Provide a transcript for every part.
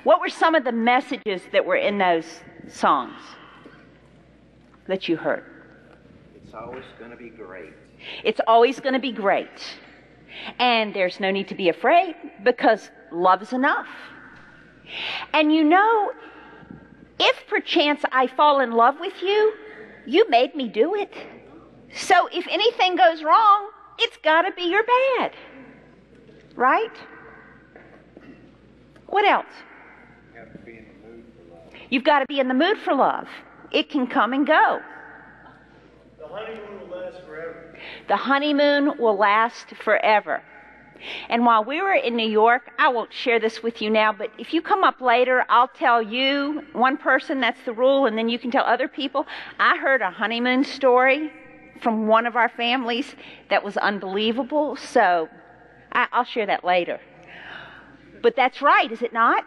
What were some of the messages that were in those songs that you heard? It's always going to be great. It's always going to be great. And there's no need to be afraid because love is enough. And you know, if perchance I fall in love with you, you made me do it. So if anything goes wrong, it's got to be your bad. Right? What else? You have to be in the mood for love. You've got to be in the mood for love. It can come and go. The honeymoon will last forever. The honeymoon will last forever. And while we were in New York, I won't share this with you now, but if you come up later, I'll tell you, one person, that's the rule, and then you can tell other people. I heard a honeymoon story from one of our families that was unbelievable, so I'll share that later. But that's right, is it not?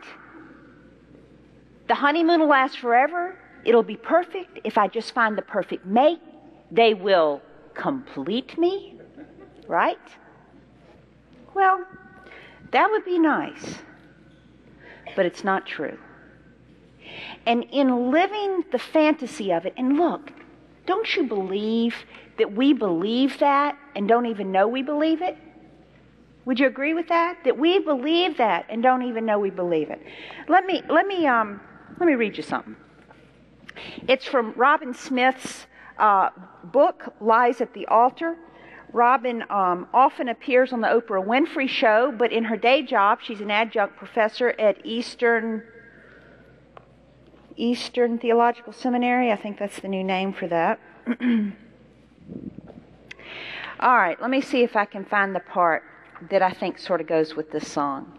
The honeymoon will last forever. It'll be perfect if I just find the perfect mate. They will complete me, right? Well, that would be nice, but it's not true. And in living the fantasy of it, and look, don't you believe that we believe that and don't even know we believe it? Would you agree with that? That we believe that and don't even know we believe it. Let me read you something. It's from Robin Smith's book, Lies at the Altar. Robin often appears on the Oprah Winfrey Show, but in her day job, she's an adjunct professor at Eastern Theological Seminary. I think that's the new name for that. All right, let me see if I can find the part that I think sort of goes with this song.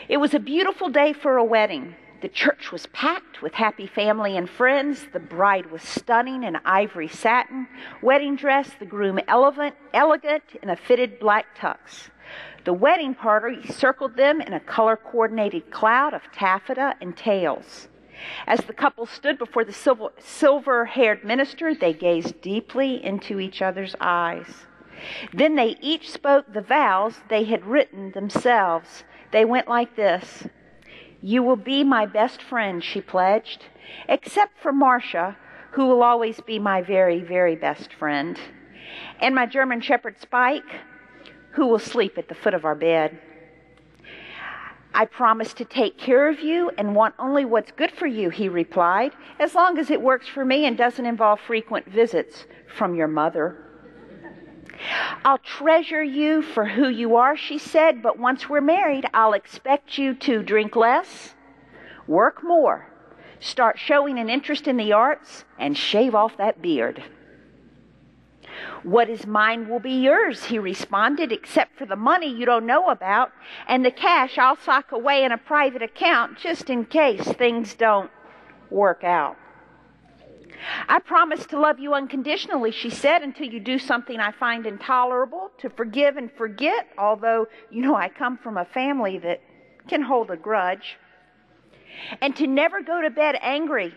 It was a beautiful day for a wedding. The church was packed with happy family and friends. The bride was stunning in ivory satin wedding dress, the groom elegant in a fitted black tux. The wedding party circled them in a color-coordinated cloud of taffeta and tails. As the couple stood before the silver-haired minister, they gazed deeply into each other's eyes. Then they each spoke the vows they had written themselves. They went like this. "You will be my best friend," she pledged, "except for Marcia, who will always be my very, very best friend, and my German Shepherd Spike, who will sleep at the foot of our bed. I promise to take care of you and want only what's good for you," he replied, "as long as it works for me and doesn't involve frequent visits from your mother." "I'll treasure you for who you are," she said, "but once we're married, I'll expect you to drink less, work more, start showing an interest in the arts, and shave off that beard." "What is mine will be yours," he responded, "except for the money you don't know about, and the cash I'll sock away in a private account just in case things don't work out." "I promise to love you unconditionally," she said, "until you do something I find intolerable, to forgive and forget, although, you know, I come from a family that can hold a grudge, and to never go to bed angry,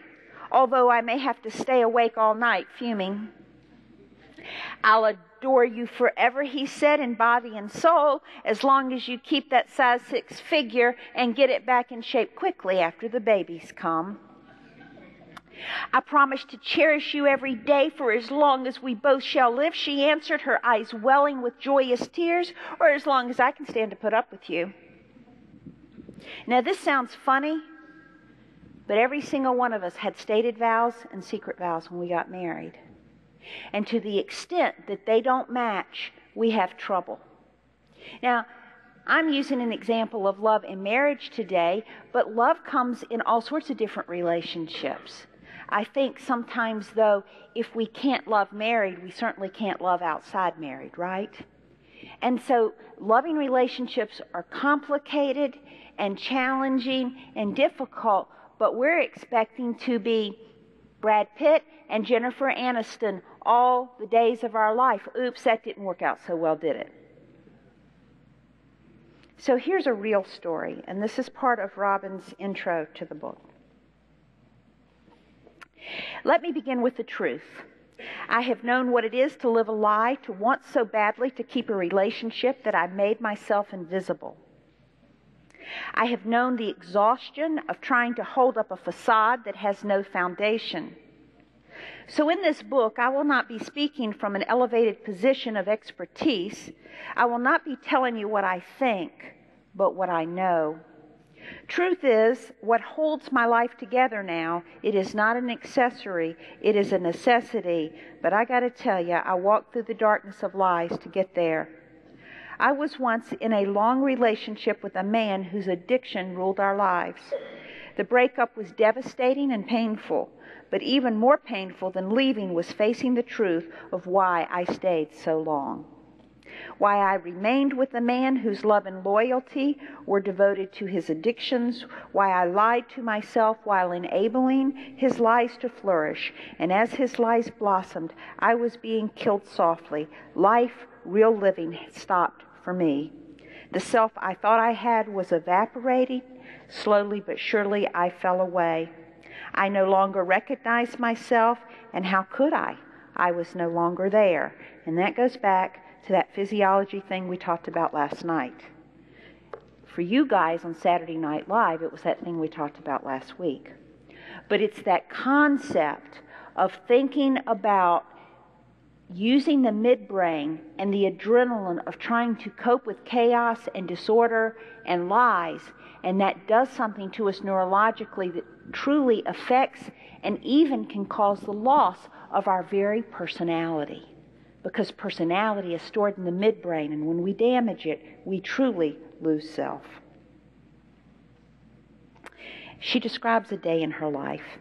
although I may have to stay awake all night fuming." "I'll adore you forever," he said, "in body and soul, as long as you keep that size 6 figure and get it back in shape quickly after the babies come. I promise to cherish you every day for as long as we both shall live," she answered, her eyes welling with joyous tears, "or as long as I can stand to put up with you." Now this sounds funny, but every single one of us had stated vows and secret vows when we got married. And to the extent that they don't match, we have trouble. Now, I'm using an example of love in marriage today, but love comes in all sorts of different relationships. I think sometimes, though, if we can't love married, we certainly can't love outside married, right? And so loving relationships are complicated and challenging and difficult, but we're expecting to be Brad Pitt and Jennifer Aniston all the days of our life. Oops, that didn't work out so well, did it? So here's a real story, and this is part of Robin's intro to the book. "Let me begin with the truth. I have known what it is to live a lie, to want so badly to keep a relationship that I made myself invisible. I have known the exhaustion of trying to hold up a facade that has no foundation. So in this book, I will not be speaking from an elevated position of expertise. I will not be telling you what I think, but what I know. Truth is, what holds my life together now, it is not an accessory, it is a necessity. But I got to tell you, I walked through the darkness of lies to get there. I was once in a long relationship with a man whose addiction ruled our lives. The breakup was devastating and painful, but even more painful than leaving was facing the truth of why I stayed so long. Why I remained with a man whose love and loyalty were devoted to his addictions, why I lied to myself while enabling his lies to flourish, and as his lies blossomed, I was being killed softly. Life, real living, stopped for me. The self I thought I had was evaporating. Slowly but surely I fell away. I no longer recognized myself, and how could I? I was no longer there. And that goes back to that physiology thing we talked about last night. For you guys on Saturday Night Live, it was that thing we talked about last week. But it's that concept of thinking about using the midbrain and the adrenaline of trying to cope with chaos and disorder and lies, and that does something to us neurologically that truly affects and even can cause the loss of our very personality. Because personality is stored in the midbrain, and when we damage it, we truly lose self. She describes a day in her life.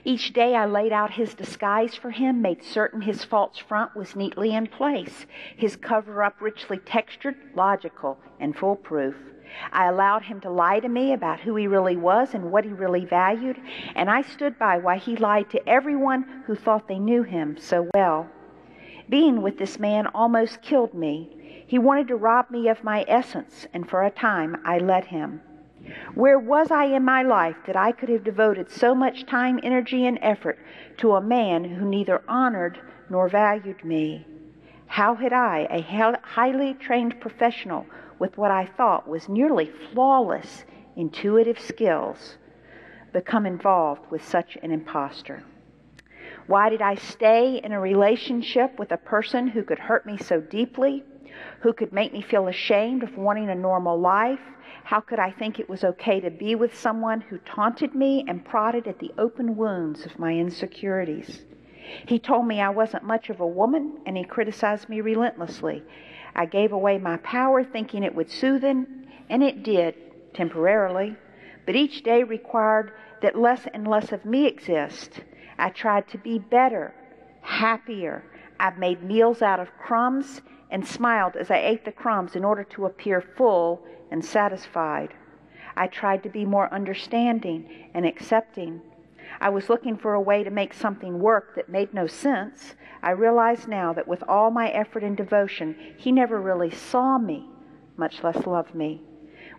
Each day I laid out his disguise for him, made certain his false front was neatly in place, his cover-up richly textured, logical, and foolproof. I allowed him to lie to me about who he really was and what he really valued, and I stood by while he lied to everyone who thought they knew him so well. Being with this man almost killed me. He wanted to rob me of my essence, and for a time I let him. Where was I in my life that I could have devoted so much time, energy, and effort to a man who neither honored nor valued me? How had I, a highly trained professional with what I thought was nearly flawless intuitive skills, become involved with such an imposter? Why did I stay in a relationship with a person who could hurt me so deeply, who could make me feel ashamed of wanting a normal life? How could I think it was okay to be with someone who taunted me and prodded at the open wounds of my insecurities? He told me I wasn't much of a woman, and he criticized me relentlessly. I gave away my power thinking it would soothe him, and it did, temporarily. But each day required that less and less of me exist. I tried to be better, happier. I made meals out of crumbs and smiled as I ate the crumbs in order to appear full and satisfied. I tried to be more understanding and accepting. I was looking for a way to make something work that made no sense. I realize now that with all my effort and devotion, he never really saw me, much less loved me.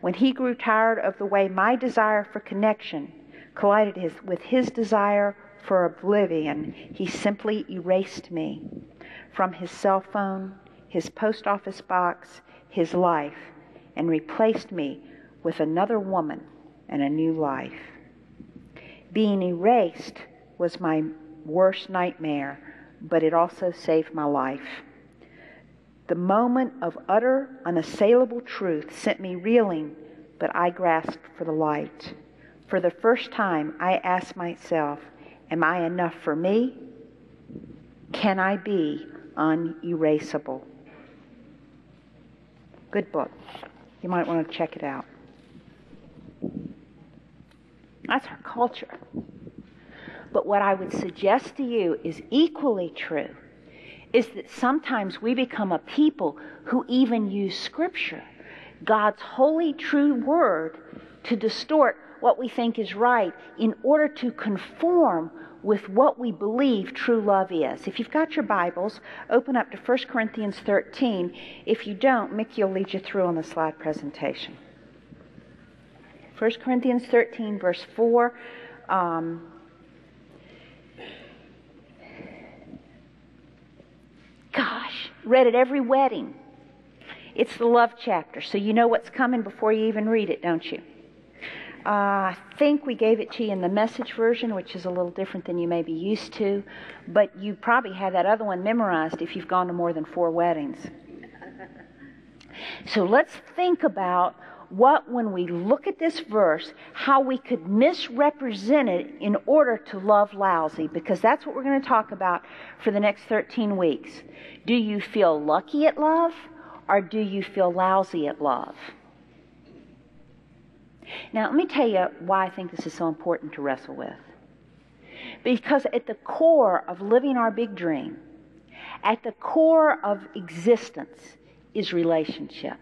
When he grew tired of the way my desire for connection collided with his desire for oblivion, he simply erased me from his cell phone, his post office box, his life, and replaced me with another woman and a new life. Being erased was my worst nightmare, but it also saved my life. The moment of utter, unassailable truth sent me reeling, but I grasped for the light. For the first time, I asked myself, am I enough for me? Can I be unerasable? Good book. You might want to check it out. That's our culture. But what I would suggest to you is equally true, is that sometimes we become a people who even use Scripture, God's holy, true word, to distort what we think is right in order to conform with what we believe true love is. If you've got your Bibles, open up to 1 Corinthians 13. If you don't, Mickey will lead you through on the slide presentation. 1 Corinthians 13, verse 4. Read at every wedding. It's the love chapter, so you know what's coming before you even read it, don't you? I think we gave it to you in the Message version, which is a little different than you may be used to, but you probably had that other one memorized if you've gone to more than 4 weddings. So let's think about what, when we look at this verse, how we could misrepresent it in order to love lousy, because that's what we're going to talk about for the next 13 weeks. Do you feel lucky at love, or do you feel lousy at love? Now, let me tell you why I think this is so important to wrestle with. Because at the core of living our big dream, at the core of existence, is relationship.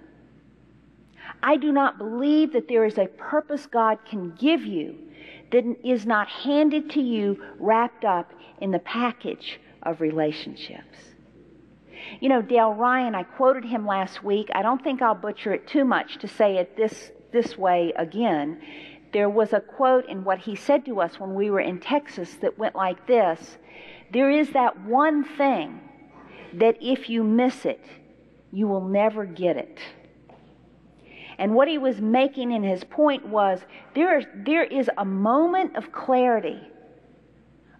I do not believe that there is a purpose God can give you that is not handed to you wrapped up in the package of relationships. You know, Dale Ryan, I quoted him last week. I don't think I'll butcher it too much to say it this way again. There was a quote in what he said to us when we were in Texas that went like this: there is that one thing that if you miss it, you will never get it. And what he was making in his point was there is a moment of clarity,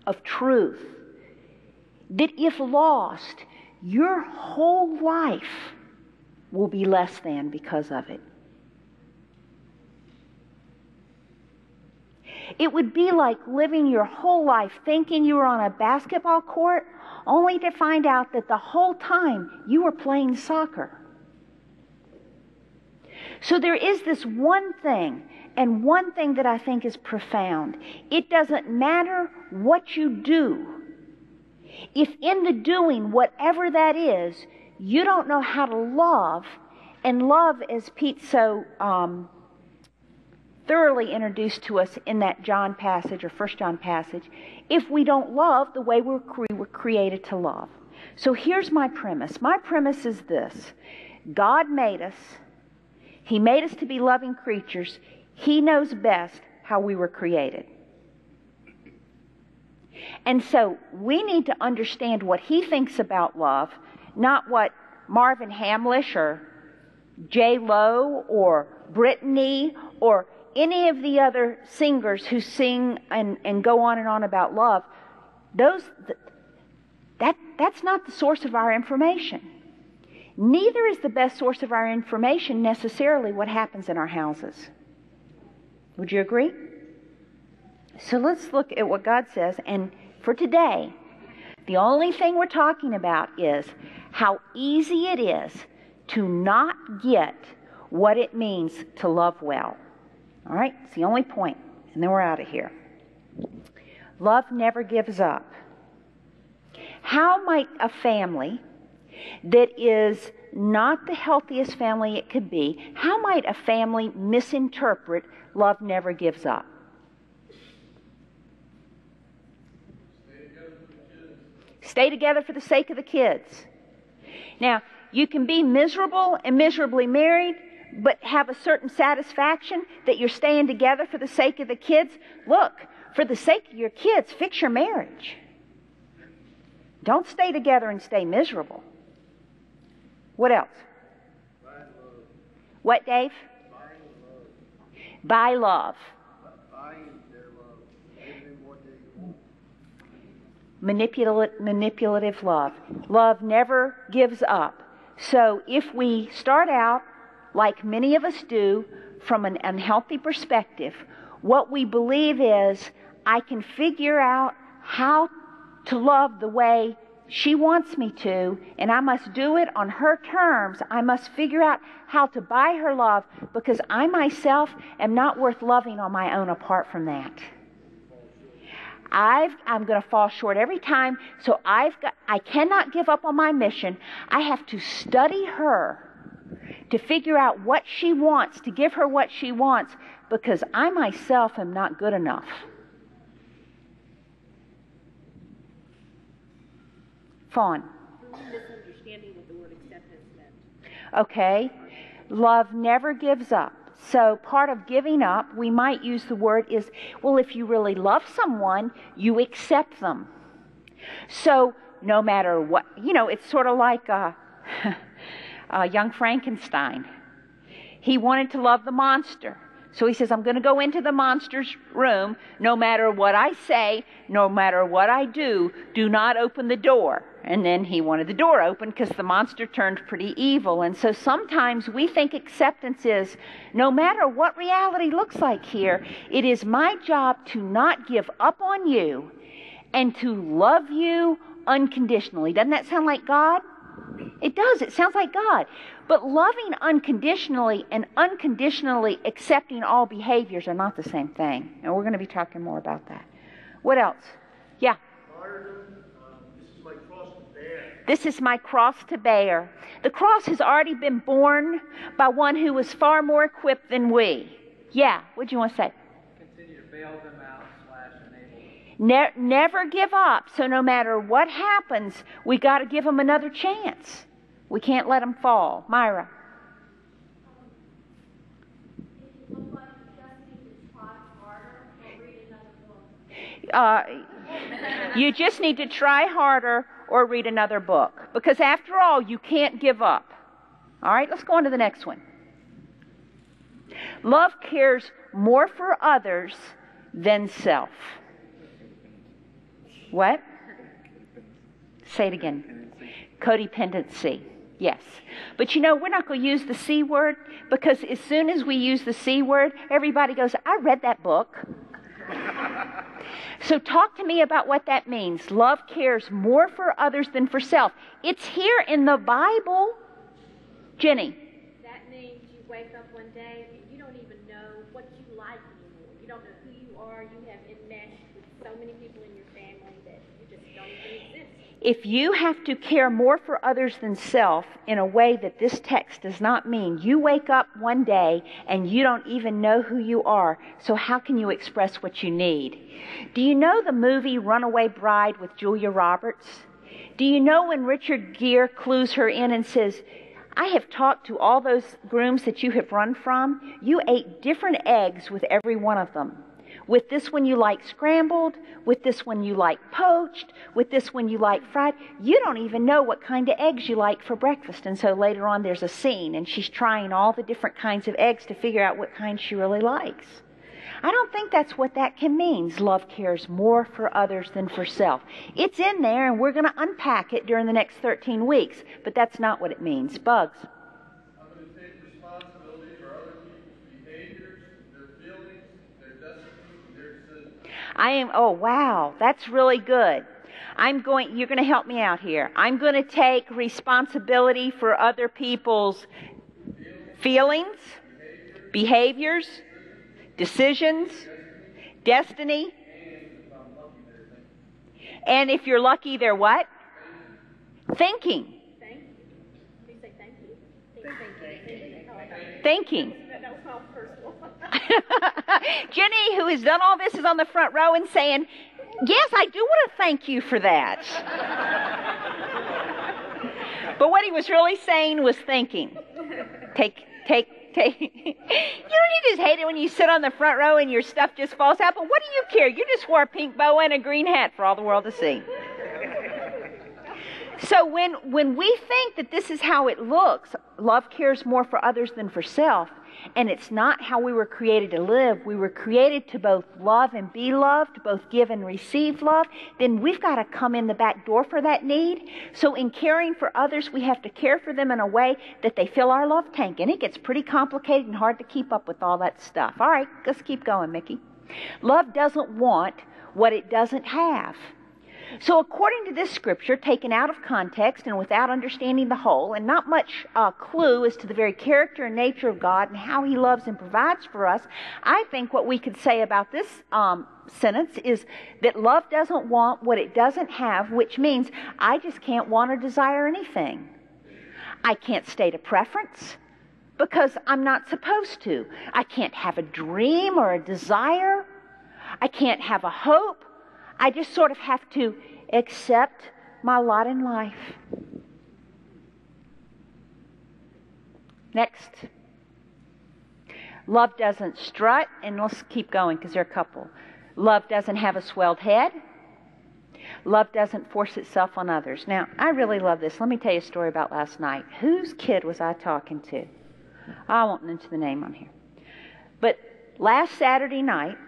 of truth, that if lost, your whole life will be less than because of it. It would be like living your whole life thinking you were on a basketball court, only to find out that the whole time you were playing soccer. So there is this one thing, and one thing that I think is profound. It doesn't matter what you do. If in the doing, whatever that is, you don't know how to love, and love, as Pete so thoroughly introduced to us in that John passage, or 1 John passage, if we don't love the way we were created to love. So here's my premise. My premise is this: God made us. He made us to be loving creatures. He knows best how we were created. And so we need to understand what He thinks about love, not what Marvin Hamlish or J. Lo or Brittany or any of the other singers who sing and go on about love. That's not the source of our information. Neither is the best source of our information necessarily what happens in our houses. Would you agree? So let's look at what God says. And for today, the only thing we're talking about is how easy it is to not get what it means to love well. All right? It's the only point. And then we're out of here. Love never gives up. How might a family that is not the healthiest family it could be, how might a family misinterpret love never gives up? Stay together for the sake of the kids. Now, you can be miserable and miserably married, but have a certain satisfaction that you're staying together for the sake of the kids. Look, for the sake of your kids, fix your marriage. Don't stay together and stay miserable. What else? What, Dave? Buy love. Manipulative love. Love never gives up. So if we start out, like many of us do, from an unhealthy perspective, what we believe is, I can figure out how to love the way she wants me to, and I must do it on her terms. I must figure out how to buy her love, because I myself am not worth loving on my own apart from that. I'm going to fall short every time, so I cannot give up on my mission. I have to study her to figure out what she wants, to give her what she wants, because I myself am not good enough. Fawn. Misunderstanding what the word acceptance meant. Okay. Love never gives up. So part of giving up, we might use the word is, well, if you really love someone, you accept them. So no matter what, it's sort of like young Frankenstein. He wanted to love the monster. So he says, I'm going to go into the monster's room. No matter what I say, no matter what I do not open the door. And then he wanted the door open because the monster turned pretty evil. And so sometimes we think acceptance is, no matter what reality looks like here, it is my job to not give up on you and to love you unconditionally. Doesn't that sound like God? It does. It sounds like God. But loving unconditionally and unconditionally accepting all behaviors are not the same thing. And we're going to be talking more about that. What else? Yeah. This is my cross to bear. This is my cross to bear. The cross has already been borne by one who was far more equipped than we. Yeah. What do you want to say? Continue to bail them out / enable. Never give up. So no matter what happens, we got to give them another chance. We can't let them fall. Myra. You just need to try harder or read another book. Because after all, you can't give up. All right, let's go on to the next one. Love cares more for others than self. What? Say it again. Codependency. Yes. But you know, we're not going to use the C word because as soon as we use the C word, everybody goes, I read that book. So talk to me about what that means. Love cares more for others than for self. It's here in the Bible. Jenny. That means you wake up one day and you don't even know what you like anymore. You don't know who you are. You have enmeshed with so many people in your family that you just don't even exist. If you have to care more for others than self in a way that this text does not mean, you wake up one day and you don't even know who you are, so how can you express what you need? Do you know the movie Runaway Bride with Julia Roberts? Do you know when Richard Gere clues her in and says, I have talked to all those grooms that you have run from. You ate different eggs with every one of them. With this one you like scrambled, with this one you like poached, with this one you like fried. You don't even know what kind of eggs you like for breakfast. And so later on there's a scene and she's trying all the different kinds of eggs to figure out what kind she really likes. I don't think that's what that can mean. Love cares more for others than for self. It's in there and we're going to unpack it during the next 13 weeks, but that's not what it means. Bugs. I'm going to take responsibility for other people's behaviors, their feelings, their destiny, their decisions. Oh wow, that's really good. You're going to help me out here. I'm going to take responsibility for other people's feelings, behaviors, decisions, destiny. And if you're lucky, they're what? Thinking. Thank you. Did you say thank you? Thinking. That was all personal. Jenny, who has done all this, is on the front row and saying, yes, I do want to thank you for that. But what he was really saying was thinking. Take. You know, you just hate it when you sit on the front row and your stuff just falls out. But what do you care? You just wore a pink boa and a green hat for all the world to see. So when we think that this is how it looks, love cares more for others than for self, and it's not how we were created to live. We were created to both love and be loved, both give and receive love. Then we've got to come in the back door for that need. So in caring for others, we have to care for them in a way that they fill our love tank. And it gets pretty complicated and hard to keep up with all that stuff. All right, let's keep going, Mickey. Love doesn't want what it doesn't have. So according to this scripture, taken out of context and without understanding the whole, and not much clue as to the very character and nature of God and how He loves and provides for us, I think what we could say about this sentence is that love doesn't want what it doesn't have, which means I just can't want or desire anything. I can't state a preference because I'm not supposed to. I can't have a dream or a desire. I can't have a hope. I just sort of have to accept my lot in life. Next. Love doesn't strut, and let's keep going because there are a couple. Love doesn't have a swelled head. Love doesn't force itself on others. Now, I really love this. Let me tell you a story about last night. Whose kid was I talking to? I won't mention the name on here. But last Saturday night,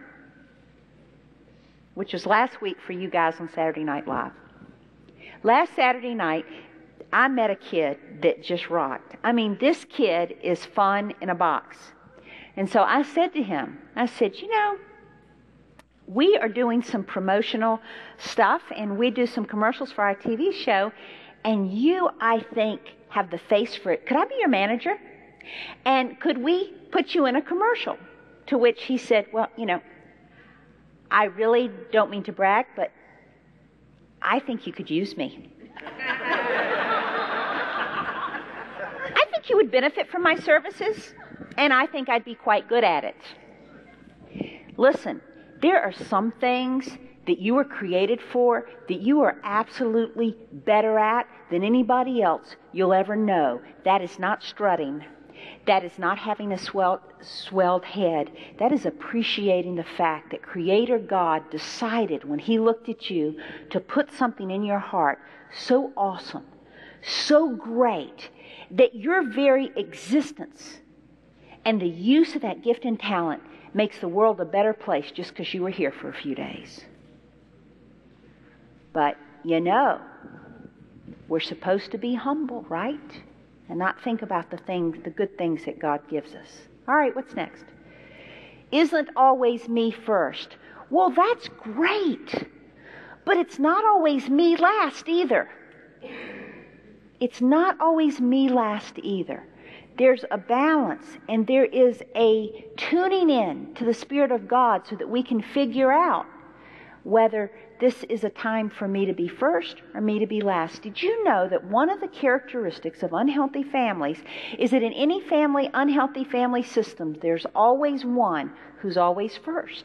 which was last week for you guys on Saturday Night Live. Last Saturday night, I met a kid that just rocked. I mean, this kid is fun in a box. And so I said to him, I said, you know, we are doing some promotional stuff and we do some commercials for our TV show, and you, I think, have the face for it. Could I be your manager? And could we put you in a commercial? To which he said, well, you know, I really don't mean to brag, but I think you could use me. I think you would benefit from my services, and I think I'd be quite good at it. Listen, there are some things that you were created for that you are absolutely better at than anybody else you'll ever know. That is not strutting. That is not having a swelled head. That is appreciating the fact that Creator God decided when He looked at you to put something in your heart so awesome, so great, that your very existence and the use of that gift and talent makes the world a better place just because you were here for a few days. But, you know, we're supposed to be humble, right? And not think about the good things that God gives us. All right, what's next? Isn't always me first. Well, that's great. But it's not always me last either. It's not always me last either. There's a balance, and there is a tuning in to the Spirit of God so that we can figure out whether this is a time for me to be first or me to be last. Did you know that one of the characteristics of unhealthy families is that in any family, unhealthy family systems, there's always one who's always first.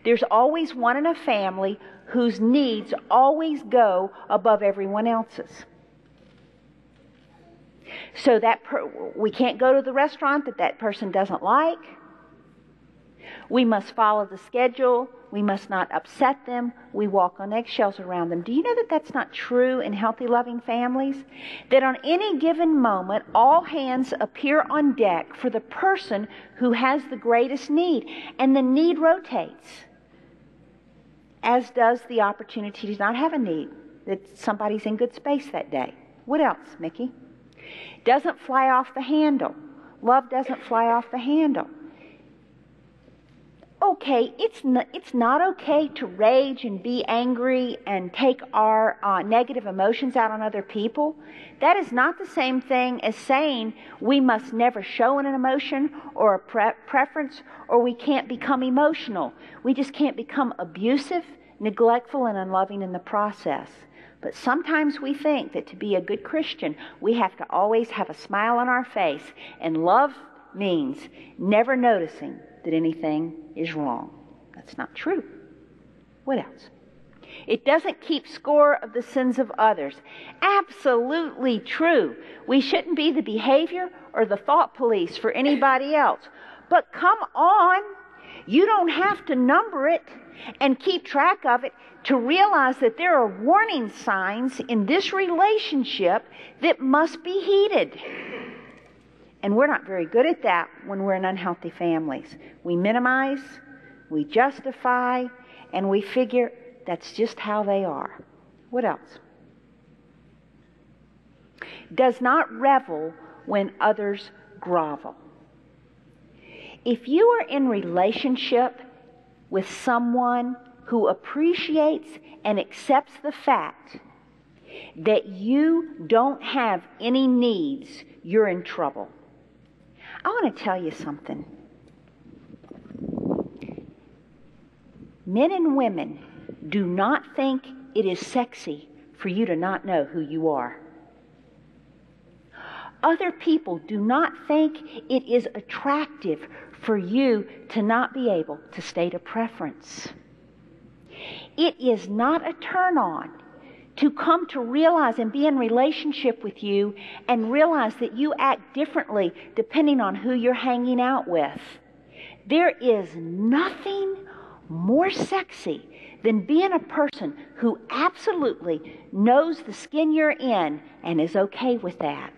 There's always one in a family whose needs always go above everyone else's. So that we can't go to the restaurant that person doesn't like. We must follow the schedule. We must not upset them. We walk on eggshells around them. Do you know that that's not true in healthy, loving families? That on any given moment, all hands appear on deck for the person who has the greatest need. And the need rotates, as does the opportunity to not have a need, that somebody's in good space that day. What else, Mickey? Doesn't fly off the handle. Love doesn't fly off the handle. Okay, it's not okay to rage and be angry and take our negative emotions out on other people. That is not the same thing as saying we must never show an emotion or a preference, or we can't become emotional. We just can't become abusive, neglectful, and unloving in the process. But sometimes we think that to be a good Christian, we have to always have a smile on our face, and love means never noticing that anything is wrong. That's not true. What else? It doesn't keep score of the sins of others. Absolutely true. We shouldn't be the behavior or the thought police for anybody else. But come on, you don't have to number it and keep track of it to realize that there are warning signs in this relationship that must be heeded. And we're not very good at that when we're in unhealthy families. We minimize, we justify, and we figure that's just how they are. What else? Does not revel when others grovel. If you are in relationship with someone who appreciates and accepts the fact that you don't have any needs, you're in trouble. I want to tell you something. Men and women do not think it is sexy for you to not know who you are. Other people do not think it is attractive for you to not be able to state a preference. It is not a turn on to come to realize and be in relationship with you and realize that you act differently depending on who you're hanging out with. There is nothing more sexy than being a person who absolutely knows the skin you're in and is okay with that.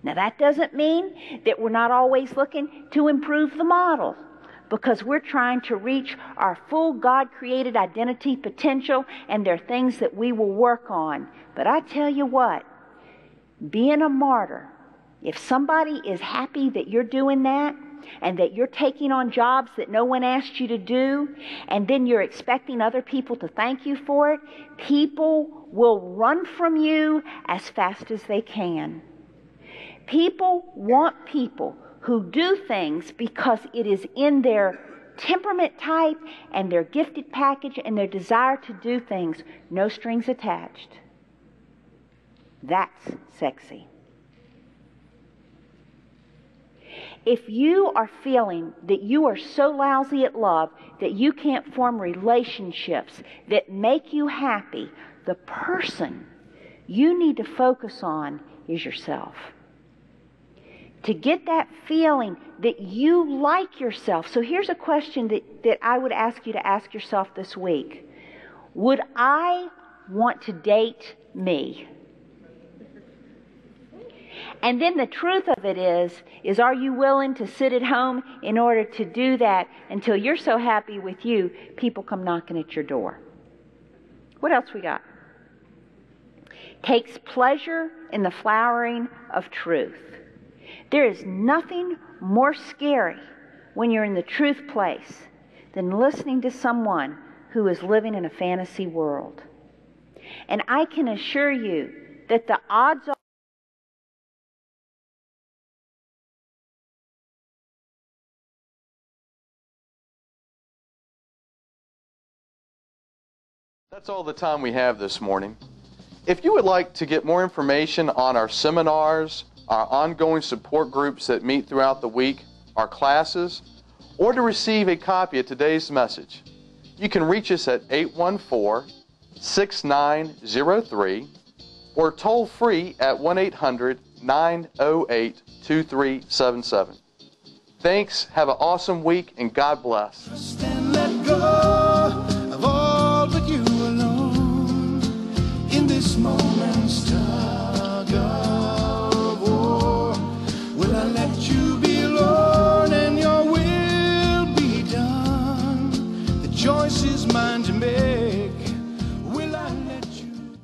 Now, that doesn't mean that we're not always looking to improve the model. because we're trying to reach our full God-created identity potential, and there are things that we will work on. But I tell you what, being a martyr, if somebody is happy that you're doing that, and that you're taking on jobs that no one asked you to do, and then you're expecting other people to thank you for it, people will run from you as fast as they can. People want people who do things because it is in their temperament type and their gifted package and their desire to do things, no strings attached. That's sexy. If you are feeling that you are so lousy at love that you can't form relationships that make you happy, the person you need to focus on is yourself. To get that feeling that you like yourself. So here's a question that I would ask you to ask yourself this week. Would I want to date me? And then the truth of it is are you willing to sit at home in order to do that until you're so happy with you, people come knocking at your door? What else we got? Takes pleasure in the flowering of truth. There is nothing more scary when you're in the truth place than listening to someone who is living in a fantasy world. And I can assure you that the odds are That's all the time we have this morning. If you would like to get more information on our seminars, our ongoing support groups that meet throughout the week, our classes, or to receive a copy of today's message, you can reach us at 814-6903 or toll free at 1-800-908-2377. Thanks, have an awesome week, and God bless. Trust and let go of all but you alone in this moment's tug of war. Will I let you be alone and your will be done? The choice is mine to make. Will I let you?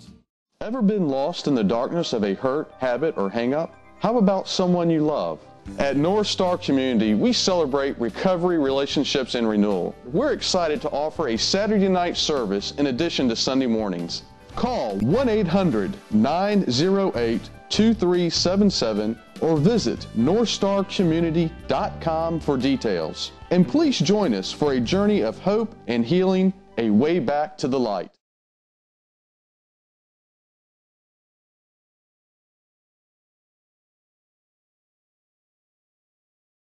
Ever been lost in the darkness of a hurt, habit, or hang-up? How about someone you love? At North Star Community, we celebrate recovery, relationships, and renewal. We're excited to offer a Saturday night service in addition to Sunday mornings. Call 1-800-908-2377 or visit northstarcommunity.com for details. And please join us for a journey of hope and healing, a way back to the light.